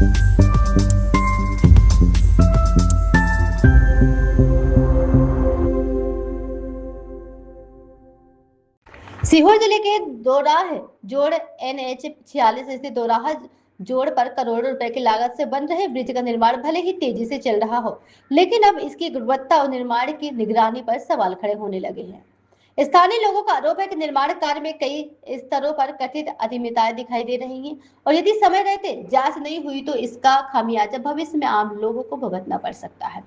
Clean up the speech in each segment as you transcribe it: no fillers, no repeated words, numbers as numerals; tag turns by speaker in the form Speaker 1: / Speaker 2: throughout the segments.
Speaker 1: सीहोर जिले के दोराह जोड़ NH 46 स्थित दोराह जोड़ पर करोड़ों रुपए की लागत से बन रहे ब्रिज का निर्माण भले ही तेजी से चल रहा हो, लेकिन अब इसकी गुणवत्ता और निर्माण की निगरानी पर सवाल खड़े होने लगे हैं। स्थानीय लोगों का आरोप है कि निर्माण कार्य में कई स्तरों पर कथित अनियमितताएं दिखाई दे रही हैं और यदि समय रहते जांच नहीं हुई तो इसका खामियाजा भविष्य में आम लोगों को भुगतना पड़ सकता है।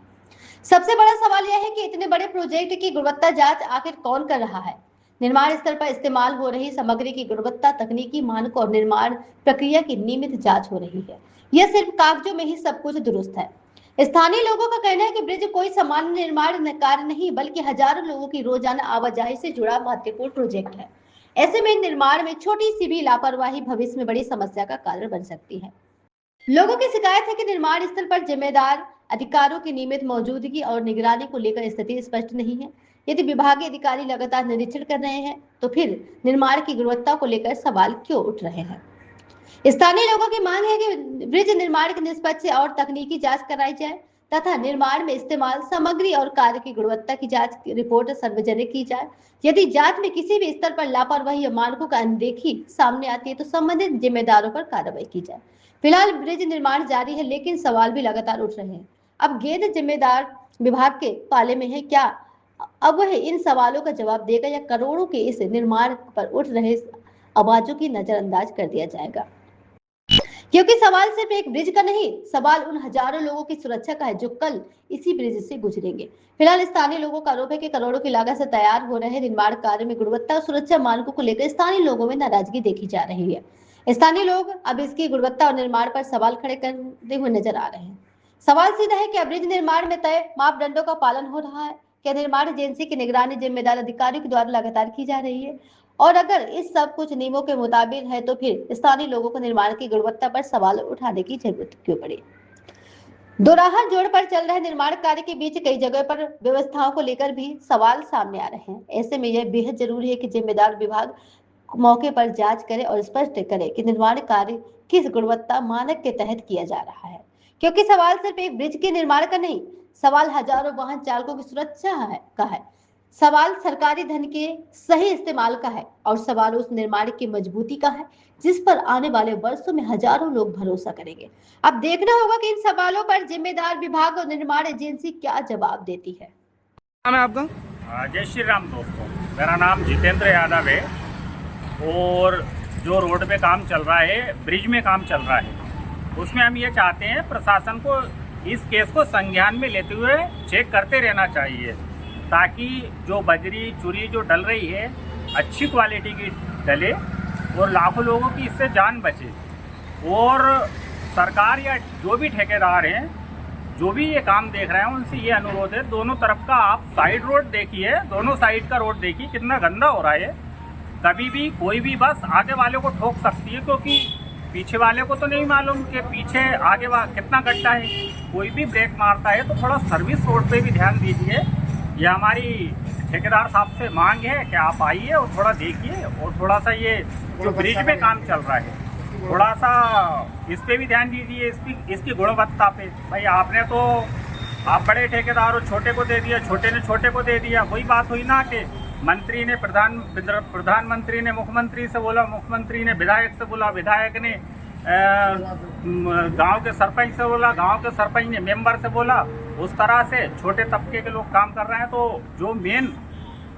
Speaker 1: सबसे बड़ा सवाल यह है कि इतने बड़े प्रोजेक्ट की गुणवत्ता जांच आखिर कौन कर रहा है। निर्माण स्थल पर इस्तेमाल हो रही सामग्री की गुणवत्ता, तकनीकी मानकों और निर्माण प्रक्रिया की नियमित जांच हो रही है। यह सिर्फ कागजों में ही सब कुछ दुरुस्त है। स्थानीय लोगों का कहना है कि ब्रिज कोई सामान्य निर्माण कार्य नहीं बल्कि हजारों लोगों की रोजाना आवाजाही से जुड़ा महत्वपूर्ण प्रोजेक्ट है। ऐसे में निर्माण में छोटी सी भी लापरवाही भविष्य में बड़ी समस्या का कारण बन सकती है। लोगों की शिकायत है कि निर्माण स्थल पर जिम्मेदार अधिकारियों की नियमित मौजूदगी और निगरानी को लेकर स्थिति स्पष्ट नहीं है। यदि विभागीय अधिकारी लगातार निरीक्षण कर रहे हैं तो फिर निर्माण की गुणवत्ता को लेकर सवाल क्यों उठ रहे हैं। स्थानीय लोगों की मांग है कि ब्रिज निर्माण की निष्पक्ष और तकनीकी जांच कराई जाए तथा निर्माण में इस्तेमाल सामग्री और कार्य की गुणवत्ता की जांच रिपोर्ट सार्वजनिक की जाए। यदि जांच में किसी भी स्तर पर लापरवाही या मानकों का अनदेखी सामने आती है तो संबंधित जिम्मेदारों पर कार्रवाई की जाए। फिलहाल ब्रिज निर्माण जारी है, लेकिन सवाल भी लगातार उठ रहे हैं। अब गेंद जिम्मेदार विभाग के पाले में है। क्या अब वह इन सवालों का जवाब देगा या करोड़ों के इस निर्माण पर उठ रहे आवाजों की नजरअंदाज कर दिया जाएगा। क्योंकि सवाल सिर्फ एक ब्रिज का नहीं, सवाल उन हजारों लोगों की सुरक्षा का है जो कल इसी ब्रिज से गुजरेंगे। फिलहाल स्थानीय लोगों का आरोप है कि करोड़ों की लागत से तैयार हो रहे निर्माण कार्य में गुणवत्ता और सुरक्षा मानकों को लेकर स्थानीय लोगों में नाराजगी देखी जा रही है। स्थानीय लोग अब इसकी गुणवत्ता और निर्माण पर सवाल खड़े करते हुए नजर आ रहे हैं। सवाल सीधा है कि ब्रिज निर्माण में तय मापदंडों का पालन हो रहा है, क्या निर्माण एजेंसी की निगरानी जिम्मेदार अधिकारियों के द्वारा लगातार की जा रही है, और अगर इस सब कुछ नियमों के मुताबिक है तो फिर स्थानीय लोगों को निर्माण की गुणवत्ता पर सवाल उठाने की जरूरत क्यों पड़ी। दोराहा जोड़ पर चल रहे निर्माण कार्य के बीच कई जगह पर व्यवस्थाओं को लेकर भी सवाल सामने आ रहे हैं। ऐसे में यह बेहद जरूरी है कि जिम्मेदार विभाग मौके पर जांच करे और स्पष्ट करे कि निर्माण कार्य किस गुणवत्ता मानक के तहत किया जा रहा है। क्योंकि सवाल सिर्फ एक ब्रिज के निर्माण का नहीं, सवाल हजारों वाहन चालकों की सुरक्षा का है, सवाल सरकारी धन के सही इस्तेमाल का है और सवाल उस निर्माण की मजबूती का है जिस पर आने वाले वर्षों में हजारों लोग भरोसा करेंगे। अब देखना होगा कि इन सवालों पर जिम्मेदार विभाग और निर्माण एजेंसी क्या जवाब देती है।
Speaker 2: नाम है आपका?
Speaker 3: जय श्री राम दोस्तों, मेरा नाम जितेंद्र यादव है और जो रोड पे काम चल रहा है, ब्रिज में काम चल रहा है, उसमें हम ये चाहते हैं प्रशासन को इस केस को संज्ञान में लेते हुए चेक करते रहना चाहिए ताकि जो बजरी चुरी जो डल रही है अच्छी क्वालिटी की डले और लाखों लोगों की इससे जान बचे। और सरकार या जो भी ठेकेदार हैं जो भी ये काम देख रहे हैं उनसे ये अनुरोध है, दोनों तरफ का आप साइड रोड देखिए, दोनों साइड का रोड देखिए कितना गंदा हो रहा है। कभी भी कोई भी बस आगे वाले को ठोक सकती है क्योंकि पीछे वाले को तो नहीं मालूम कि पीछे आगे कितना गड्ढा है। कोई भी ब्रेक मारता है तो थोड़ा सर्विस रोड पे भी ध्यान दीजिए। ये हमारी ठेकेदार साहब से मांग है कि आप आइए और थोड़ा देखिए और थोड़ा सा ये जो ब्रिज में काम चल रहा है थोड़ा सा इस पे भी ध्यान दीजिए, इसकी गुणवत्ता पे। भाई आपने तो आप बड़े ठेकेदार हो, छोटे को दे दिया, छोटे ने छोटे को दे दिया। वही बात हुई ना कि मंत्री ने प्रधानमंत्री ने मुख्यमंत्री से बोला, मुख्यमंत्री ने विधायक से बोला, विधायक ने गांव के सरपंच से बोला, गांव के सरपंच ने मेंबर से बोला। उस तरह से छोटे तबके के लोग काम कर रहे हैं। तो जो मेन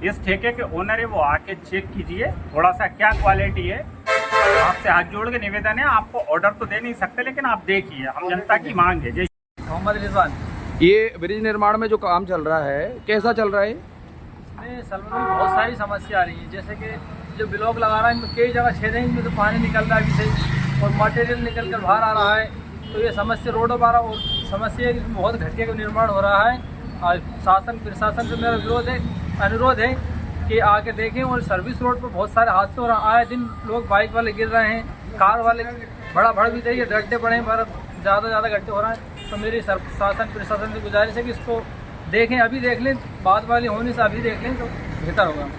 Speaker 3: इस ठेके के ओनर है वो आके चेक कीजिए थोड़ा सा क्या क्वालिटी है। आपसे हाथ जोड़ के निवेदन है, आपको ऑर्डर तो दे नहीं सकते लेकिन आप देखिए, हम जनता की मांग है। जय
Speaker 2: मोहम्मद रिजवान। ये ब्रिज निर्माण में जो काम चल रहा है कैसा चल रहा है?
Speaker 4: इसमें सलमान में बहुत सारी समस्या आ रही है, जैसे कि जो ब्लॉक लगा रहा है इनमें कई जगह छेद हैं, इनमें तो पानी निकल रहा है अभी से और मटेरियल निकल कर बाहर आ रहा है। तो ये समस्या रोडों पर और समस्या है, इसमें बहुत घटिया का निर्माण हो रहा है। और शासन प्रशासन से मेरा अनुरोध है कि आके देखें। और सर्विस रोड पर बहुत सारे हादसे हो रहे हैं, आए दिन लोग बाइक वाले गिर रहे हैं, कार वाले बड़ा भड़ भी रही है, गड्ढे पड़े हैं, ज़्यादा गड्ढे हो रहे हैं। तो मेरी शासन प्रशासन से गुजारिश है कि इसको देखें, अभी देख लें, बाद वाली होने से अभी देख लें तो बेहतर होगा।